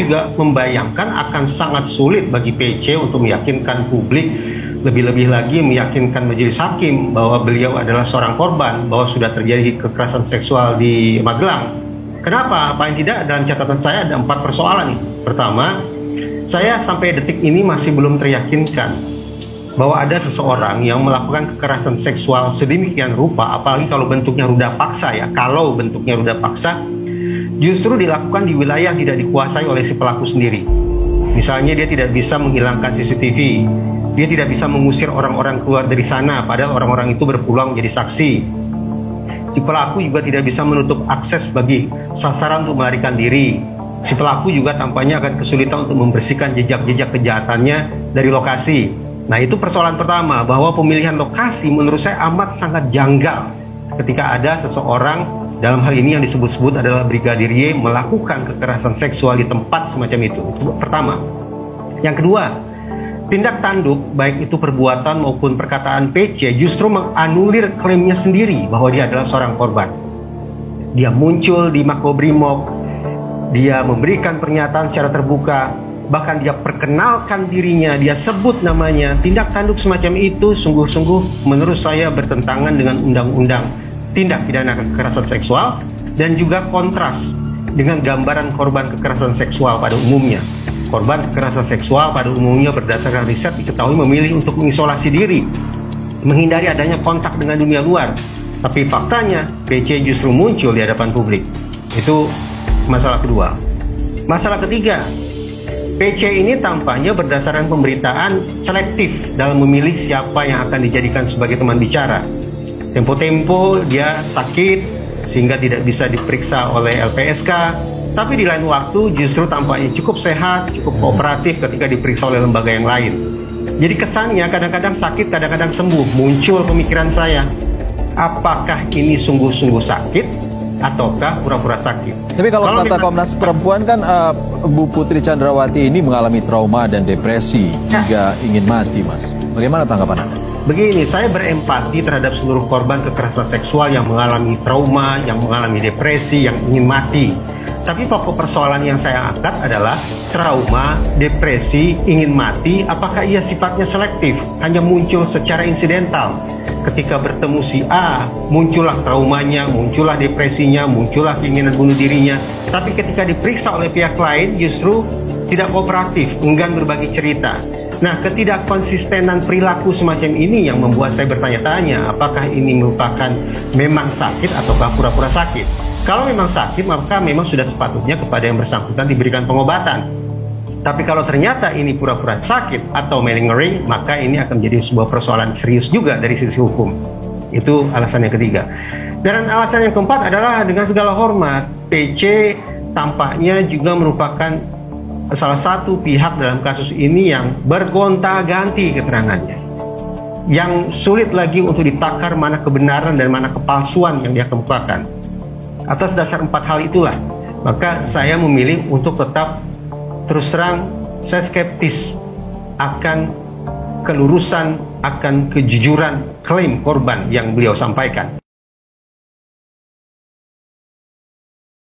juga membayangkan akan sangat sulit bagi PC untuk meyakinkan publik, lebih-lebih lagi meyakinkan majelis hakim bahwa beliau adalah seorang korban, bahwa sudah terjadi kekerasan seksual di Magelang. Kenapa? Paling tidak dalam catatan saya ada 4 persoalan nih. Pertama, saya sampai detik ini masih belum teryakinkan bahwa ada seseorang yang melakukan kekerasan seksual sedemikian rupa, apalagi kalau bentuknya ruda paksa ya, kalau bentuknya ruda paksa, justru dilakukan di wilayah yang tidak dikuasai oleh si pelaku sendiri. Misalnya dia tidak bisa menghilangkan CCTV, dia tidak bisa mengusir orang-orang keluar dari sana, padahal orang-orang itu berpeluang menjadi saksi. Si pelaku juga tidak bisa menutup akses bagi sasaran untuk melarikan diri. Si pelaku juga tampaknya akan kesulitan untuk membersihkan jejak-jejak kejahatannya dari lokasi. Nah, itu persoalan pertama, bahwa pemilihan lokasi menurut saya amat sangat janggal ketika ada seseorang, dalam hal ini yang disebut-sebut adalah Brigadir Y, melakukan kekerasan seksual di tempat semacam itu. Itu pertama. Yang kedua, tindak tanduk, baik itu perbuatan maupun perkataan PC, justru menganulir klaimnya sendiri bahwa dia adalah seorang korban. Dia muncul di Makobrimob, dia memberikan pernyataan secara terbuka, bahkan dia perkenalkan dirinya, dia sebut namanya. Tindak tanduk semacam itu sungguh-sungguh menurut saya bertentangan dengan undang-undang tindak pidana kekerasan seksual dan juga kontras dengan gambaran korban kekerasan seksual pada umumnya. Korban kekerasan seksual pada umumnya berdasarkan riset diketahui memilih untuk mengisolasi diri, menghindari adanya kontak dengan dunia luar. Tapi faktanya PC justru muncul di hadapan publik. Itu masalah kedua. Masalah ketiga, PC ini tampaknya berdasarkan pemberitaan selektif dalam memilih siapa yang akan dijadikan sebagai teman bicara. Tempo-tempo dia sakit sehingga tidak bisa diperiksa oleh LPSK, tapi di lain waktu justru tampaknya cukup sehat, cukup kooperatif ketika diperiksa oleh lembaga yang lain. Jadi kesannya kadang-kadang sakit, kadang-kadang sembuh. Muncul pemikiran saya, apakah ini sungguh-sungguh sakit ataukah pura-pura sakit? Tapi kalau kata Komnas Perempuan kan Bu Putri Chandrawati ini mengalami trauma dan depresi hingga ingin mati, Mas. Bagaimana tanggapan Anda? Begini, saya berempati terhadap seluruh korban kekerasan seksual yang mengalami trauma, yang mengalami depresi, yang ingin mati. Tapi pokok persoalan yang saya angkat adalah trauma, depresi, ingin mati, apakah ia sifatnya selektif, hanya muncul secara insidental. Ketika bertemu si A, muncullah traumanya, muncullah depresinya, muncullah keinginan bunuh dirinya. Tapi ketika diperiksa oleh pihak lain justru tidak kooperatif, enggan berbagi cerita. Nah, ketidakkonsistenan perilaku semacam ini yang membuat saya bertanya-tanya, apakah ini merupakan memang sakit ataukah pura-pura sakit? Kalau memang sakit, maka memang sudah sepatutnya kepada yang bersangkutan diberikan pengobatan. Tapi kalau ternyata ini pura-pura sakit atau malingering, maka ini akan menjadi sebuah persoalan serius juga dari sisi hukum. Itu alasan yang ketiga. Dan alasan yang keempat adalah dengan segala hormat, PC tampaknya juga merupakan salah satu pihak dalam kasus ini yang bergonta-ganti keterangannya, yang sulit lagi untuk ditakar mana kebenaran dan mana kepalsuan yang dia kemukakan. Atas dasar 4 hal itulah, maka saya memilih untuk tetap terus terang, saya skeptis akan kelurusan, akan kejujuran klaim korban yang beliau sampaikan.